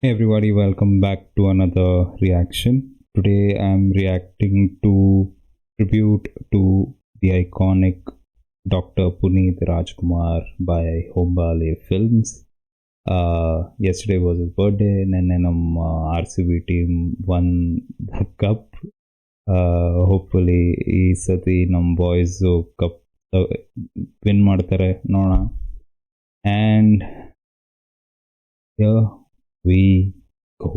Hey everybody, welcome back to another reaction. Today I'm reacting to tribute to the iconic Dr. Puneet Rajkumar by Hombale Films. Yesterday was his birthday, and ನಮ್ಮ RCB team won the cup. Hopefully ಈ ಸತಿ ನಮ್ಮ boys cup win ಮಾಡ್ತಾರೆ ನೋಡೋಣ. And here we go.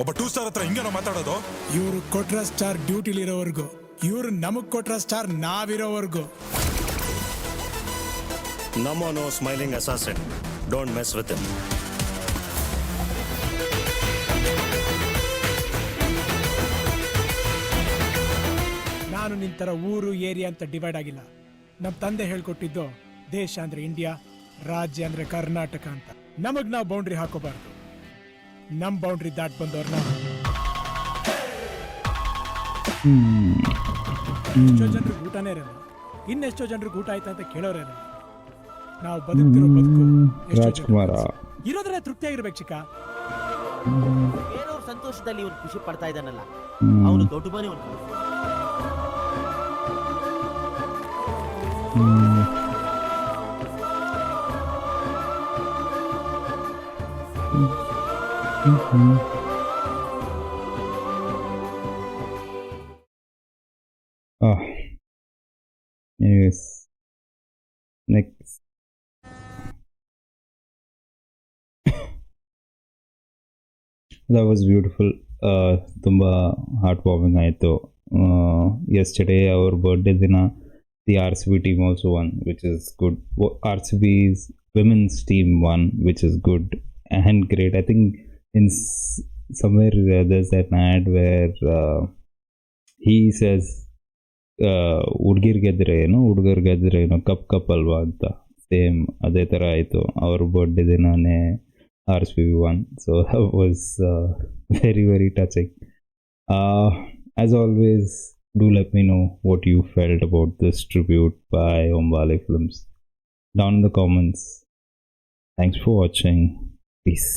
ಒಬ್ಬ two star ಹತ್ರ ಹಿಂಗೇನೋ ಮಾತಾಡೋದು. ಇವ್ರು ಕೊಟ್ರ ಸ್ಟಾರ್ ಡ್ಯೂಟಿಲಿರೋವರೆಗೂ, ಇವ್ರು ನಮಗ್ ಕೊಟ್ರ star ನಾವಿರೋವರೆಗೂ. Namo no smiling assassin. Don't mess with him. ನಾನು ನಿಂತರ ಊರು ಏರಿಯಾ ಅಂತ ಡಿವೈಡ್ ಆಗಿಲ್ಲ. ನಮ್ಮ ತಂದೆ ಹೇಳ್ಕೊಟ್ಟಿದ್ದು ದೇಶ ಅಂದ್ರೆ ಇಂಡಿಯಾ, ರಾಜ್ಯ ಅಂದ್ರೆ ಕರ್ನಾಟಕ ಅಂತ. ನಮಗ್ ನಾವು ಬೌಂಡ್ರಿ ಹಾಕೋಬಾರ್ದು. ನಮ್ ಬೌಂಡ್ರಿ ದಾಟ್ ಬಂದವ್ರನ್ನ ಎಷ್ಟೋ ಜನರಿಗೆ ಊಟನೇ ಇರಲ್ಲ, ಇನ್ನೆಷ್ಟೋ ಜನರಿಗೆ ಊಟ ಆಯ್ತಾ ಅಂತ ಕೇಳೋರೇ ಇರಲ್ಲ. ನಾವು ಬದುಕ್ತಿರೋ ಬದುಕು ರಾಜ್ಕುಮಾರ ಇರೋದ್ರೆ ತೃಪ್ತಿಯಾಗಿರ್ಬೇಕು ಚಿಕ್ಕ. ಬೇರೆಯವ್ರ ಸಂತೋಷದಲ್ಲಿ ಇವ್ರು ಖುಷಿ ಪಡ್ತಾ ಇದ್ದಾನಲ್ಲ, ಅವನು ದೊಡ್ಡ ಮನೆ. Yes. Next. That was beautiful. ತುಂಬ ಹಾರ್ಟ್ ವಾರ್ಮಿಂಗ್ ಆಯಿತು. Yesterday our birthday ದಿನ the RCB team also won, which is good. RCB's women's team won, which is good and great. I think in somewhere there's an ad where he says ಹುಡುಗಿರ್ ಗೆದ್ರೆ ಏನೋ cup ಅಲ್ವಾ ಅಂತ. Same ಅದೇ ಥರ ಆಯಿತು. ಅವ್ರ ಬರ್ಡೇ ದಿನಾನೇ RCB won. So that was very, very touching. As always, do let me know what you felt about this tribute by Hombale Films down in the comments. Thanks for watching. Peace.